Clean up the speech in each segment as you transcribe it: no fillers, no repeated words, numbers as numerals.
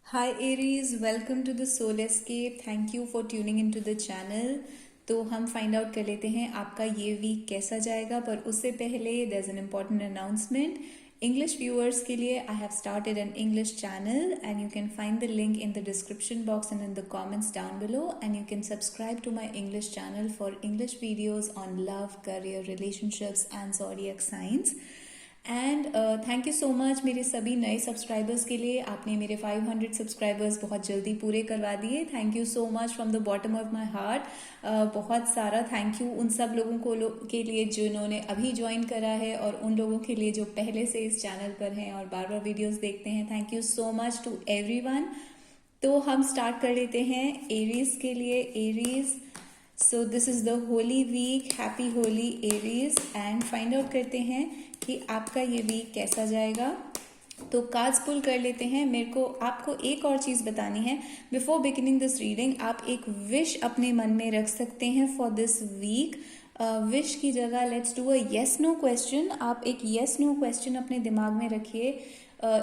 Hi Aries, welcome to the Soul Escape. Thank you for tuning into the channel. तो हम find out कर लेते हैं आपका ये वीक कैसा जाएगा, पर उससे पहले there is an important announcement. English viewers के लिए I have started an English channel and you can find the link in the description box and in the comments down below, and you can subscribe to my English channel for English videos on love, career, relationships and zodiac science. And thank you so much मेरे सभी नए subscribers के लिए. आपने मेरे 500 subscribers बहुत जल्दी पूरे करवा दिए. Thank you so much from the bottom of my heart. बहुत सारा थैंक यू उन सब लोगों के लिए जिन्होंने अभी ज्वाइन करा है, और उन लोगों के लिए जो पहले से इस चैनल पर हैं और बार बार वीडियोस देखते हैं. Thank you so much to everyone. तो हम स्टार्ट कर लेते हैं एरीज के लिए. Aries, so this is the Holi week. Happy Holi Aries. And find out करते हैं कि आपका ये वीक कैसा जाएगा. तो कार्ड्स पुल कर लेते हैं. मेरे को आपको एक और चीज़ बतानी है बिफोर बिगिनिंग दिस रीडिंग. आप एक विश अपने मन में रख सकते हैं फॉर दिस वीक. विश की जगह let's do a yes no question. आप एक येस नो क्वेश्चन अपने दिमाग में रखिए.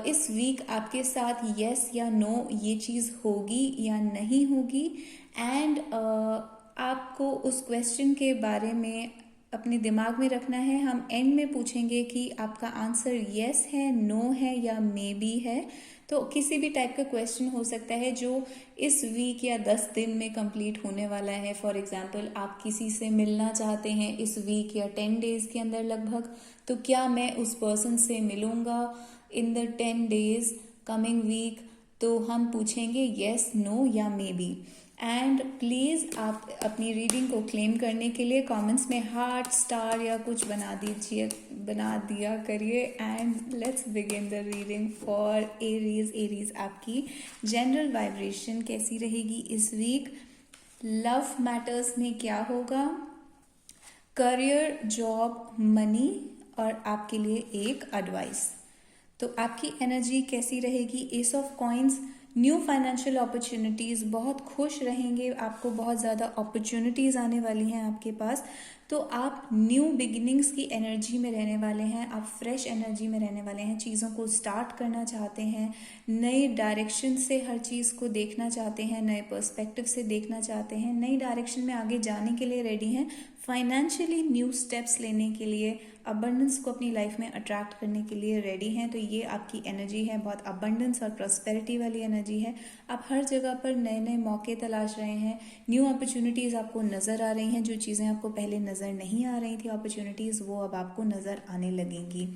इस वीक आपके साथ येस या नो ये चीज़ होगी या नहीं होगी, एंड आपको उस क्वेश्चन के बारे में अपने दिमाग में रखना है. हम एंड में पूछेंगे कि आपका आंसर येस है, नो है या मे बी है. तो किसी भी टाइप का क्वेश्चन हो सकता है जो इस वीक या 10 दिन में कंप्लीट होने वाला है. फॉर एग्जांपल, आप किसी से मिलना चाहते हैं इस वीक या 10 डेज के अंदर लगभग, तो क्या मैं उस पर्सन से मिलूंगा in the 10 days coming week. तो हम पूछेंगे येस, नो या मे बी. एंड प्लीज़ आप अपनी रीडिंग को क्लेम करने के लिए कमेंट्स में हार्ट, स्टार या कुछ बना दिया करिए. And let's begin the reading for Aries. Aries, आपकी जनरल वाइब्रेशन कैसी रहेगी इस वीक. लव मैटर्स में क्या होगा, करियर, जॉब, मनी, और आपके लिए एक एडवाइस. तो आपकी एनर्जी कैसी रहेगी. S of coins, new financial opportunities. बहुत खुश रहेंगे, आपको बहुत ज़्यादा अपॉर्चुनिटीज़ आने वाली हैं आपके पास. तो आप न्यू बिगिनिंग्स की एनर्जी में रहने वाले हैं. आप फ्रेश एनर्जी में रहने वाले हैं. चीज़ों को स्टार्ट करना चाहते हैं, नए डायरेक्शन से हर चीज़ को देखना चाहते हैं, नए पर्सपेक्टिव से देखना चाहते हैं, नई डायरेक्शन में आगे जाने के लिए रेडी हैं, फाइनेंशियली न्यू स्टेप्स लेने के लिए, अबंडेंस को अपनी लाइफ में अट्रैक्ट करने के लिए रेडी हैं. तो ये आपकी एनर्जी है, बहुत अबंडेंस और प्रॉस्पेरिटी वाली एनर्जी है. आप हर जगह पर नए नए मौके तलाश रहे हैं, न्यू अपॉर्चुनिटीज़ आपको नज़र आ रही हैं. जो चीज़ें आपको पहले नज़र नहीं आ रही थी अपॉर्चुनिटीज़, वो अब आपको नज़र आने लगेंगी.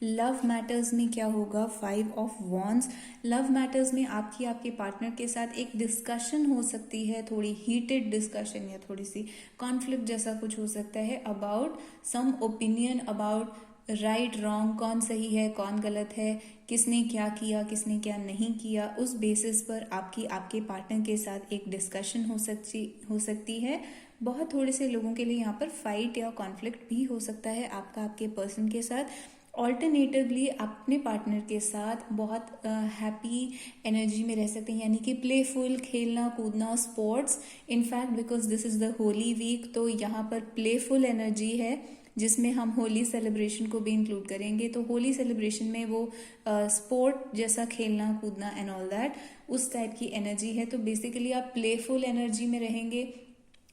लव मैटर्स में क्या होगा, 5 ऑफ वॉन्ड्स. लव मैटर्स में आपके पार्टनर के साथ एक डिस्कशन हो सकती है, थोड़ी हीटेड डिस्कशन या थोड़ी सी कॉन्फ्लिक्ट जैसा कुछ हो सकता है about some opinion, about right wrong, कौन सही है कौन गलत है, किसने क्या किया किसने क्या नहीं किया. उस बेसिस पर आपके पार्टनर के साथ एक डिस्कशन हो सकती है. बहुत थोड़े से लोगों के लिए यहाँ पर फाइट या कॉन्फ्लिक्ट भी हो सकता है आपके पर्सन के साथ. ऑल्टरनेटिवली अपने पार्टनर के साथ बहुत हैप्पी एनर्जी में रह सकते हैं, यानी कि प्लेफुल, खेलना कूदना, sports. In fact because this is the Holi week, तो यहाँ पर प्लेफुल एनर्जी है जिसमें हम होली सेलिब्रेशन को भी इंक्लूड करेंगे. तो होली सेलिब्रेशन में वो स्पोर्ट जैसा खेलना कूदना एंड ऑल दैट, उस टाइप की एनर्जी है. तो बेसिकली आप प्लेफुल एनर्जी में रहेंगे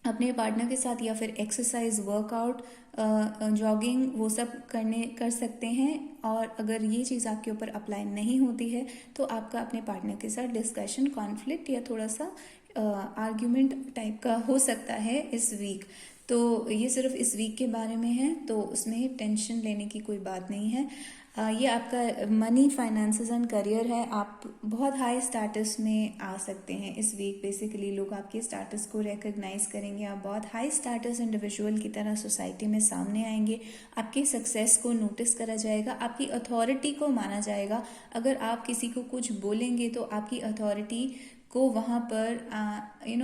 अपने पार्टनर के साथ, या फिर एक्सरसाइज, वर्कआउट, जॉगिंग, वो सब कर सकते हैं. और अगर ये चीज़ आपके ऊपर अप्लाई नहीं होती है तो आपका अपने पार्टनर के साथ डिस्कशन, कॉन्फ्लिक्ट या थोड़ा सा आर्ग्यूमेंट टाइप का हो सकता है इस वीक. तो ये सिर्फ इस वीक के बारे में है, तो उसमें टेंशन लेने की कोई बात नहीं है. ये आपका मनी, फाइनेंसेस एंड करियर है. आप बहुत हाई स्टेटस में आ सकते हैं इस वीक. बेसिकली लोग आपके स्टेटस को रिकग्नाइज करेंगे. आप बहुत हाई स्टेटस इंडिविजुअल की तरह सोसाइटी में सामने आएंगे. आपकी सक्सेस को नोटिस करा जाएगा, आपकी अथॉरिटी को माना जाएगा. अगर आप किसी को कुछ बोलेंगे तो आपकी अथॉरिटी को वहाँ पर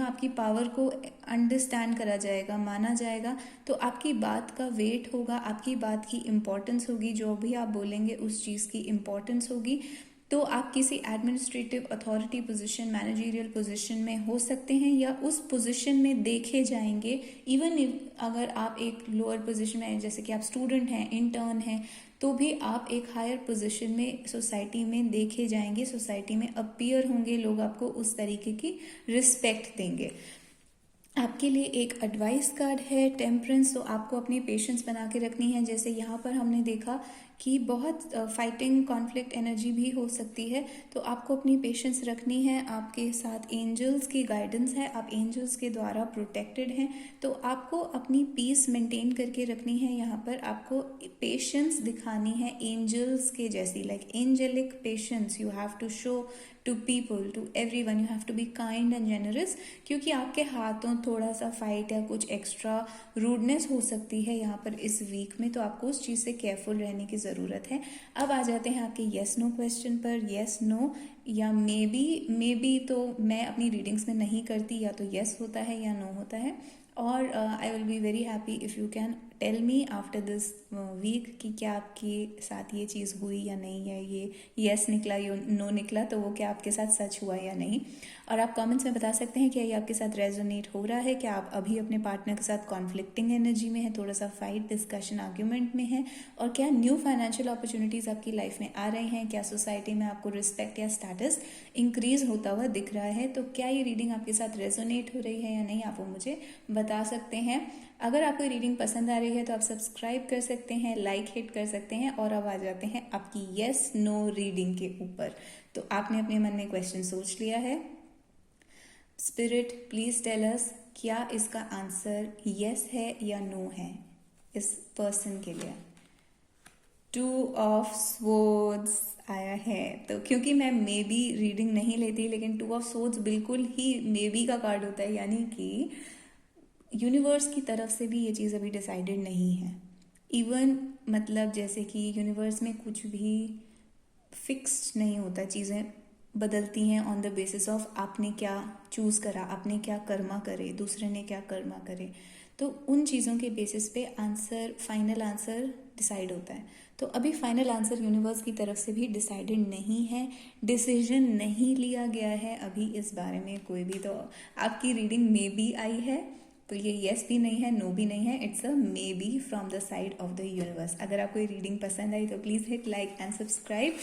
आपकी पावर को अंडरस्टैंड करा जाएगा, माना जाएगा. तो आपकी बात का वेट होगा, आपकी बात की इम्पोर्टेंस होगी, जो भी आप बोलेंगे उस चीज़ की इम्पोर्टेंस होगी. तो आप किसी administrative authority position, managerial position में हो सकते हैं, या उस पोजीशन में देखे जाएंगे. इवन अगर आप एक लोअर पोजीशन में हैं, जैसे कि आप स्टूडेंट हैं, इंटर्न हैं, तो भी आप एक हायर पोजीशन में सोसाइटी में देखे जाएंगे, सोसाइटी में अपीयर होंगे, लोग आपको उस तरीके की रिस्पेक्ट देंगे। आपके लिए एक एडवाइस कार्ड है टेम्परेंस, तो आपको अपनी पेशेंस बना के रखनी है। जैसे यहाँ पर हमने देखा कि बहुत फाइटिंग कॉन्फ्लिक्ट एनर्जी भी हो सकती है, तो आपको अपनी पेशेंस रखनी है। आपके साथ एंजल्स की गाइडेंस है, आप एंजल्स के द्वारा प्रोटेक्टेड हैं, तो आपको अपनी पीस मेंटेन करके रखनी है। यहाँ पर आपको पेशेंस दिखानी है एंजल्स के जैसी, like angelic patience you have to show to people, to everyone, you have to be kind and generous, क्योंकि आपके हाथों थोड़ा सा फाइट या कुछ एक्स्ट्रा रूडनेस हो सकती है यहाँ पर इस वीक में, तो आपको उस चीज़ से केयरफुल रहने की ज़रूरत है। अब आ जाते हैं आपके येस नो क्वेश्चन पर। येस नो या मे बी तो मैं अपनी रीडिंग्स में नहीं करती, या तो येस होता है या नो होता है। और I will be very happy if you can tell me after this week कि क्या आपके साथ ये चीज़ हुई या नहीं है, ये येस निकला या नो निकला, तो वो क्या आपके साथ सच हुआ या नहीं। और आप कमेंट्स में बता सकते हैं क्या ये आपके साथ रेजोनेट हो रहा है, क्या आप अभी अपने पार्टनर के साथ कॉन्फ्लिक्टिंग एनर्जी में है, थोड़ा सा फाइट डिस्कशन आर्ग्यूमेंट में है, और क्या न्यू फाइनेंशियल अपॉर्चुनिटीज़ आपकी लाइफ में आ रही हैं, क्या सोसाइटी में आपको रिस्पेक्ट या स्टेटस इंक्रीज होता हुआ दिख रहा है। तो क्या ये रीडिंग आपके साथ रेजोनेट हो रही है या नहीं, आप वो मुझे बता सकते हैं। अगर आपको रीडिंग पसंद आ रही है तो आप सब्सक्राइब कर सकते हैं, लाइक हिट कर सकते हैं। और अब आ जाते हैं आपकी येस नो रीडिंग के ऊपर। तो आपने अपने मन में क्वेश्चन सोच लिया है। स्पिरिट प्लीज टेल अस, क्या इसका आंसर येस है या नो है इस पर्सन के लिए। 2 ऑफ स्वॉर्ड्स आया है, तो क्योंकि मैं मे बी रीडिंग नहीं लेती, लेकिन 2 ऑफ स्वॉर्ड्स बिल्कुल ही मे बी का कार्ड होता है, यानी कि यूनिवर्स की तरफ से भी ये चीज़ अभी डिसाइडेड नहीं है। इवन मतलब जैसे कि यूनिवर्स में कुछ भी फिक्स्ड नहीं होता, चीज़ें बदलती हैं ऑन द बेसिस ऑफ आपने क्या चूज़ करा, आपने क्या कर्मा करे, दूसरे ने क्या कर्मा करे, तो उन चीज़ों के बेसिस पे आंसर, फाइनल आंसर डिसाइड होता है। तो अभी फाइनल आंसर यूनिवर्स की तरफ से भी डिसाइडेड नहीं है, डिसीजन नहीं लिया गया है अभी इस बारे में कोई भी। तो आपकी रीडिंग मे बी आई है, तो ये येस भी नहीं है, नो भी नहीं है, it's a maybe from the side of the universe. अगर आपको ये रीडिंग पसंद आई तो please hit like and subscribe,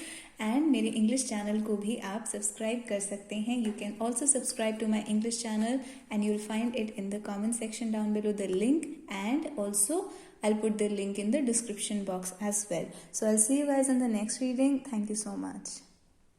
and मेरे इंग्लिश चैनल को भी आप सब्सक्राइब कर सकते हैं। You can also subscribe to my English channel and you will find it in the comment section down below the link, and also I'll put the link in the description box as well. So I'll see you guys in the next reading. Thank you so much.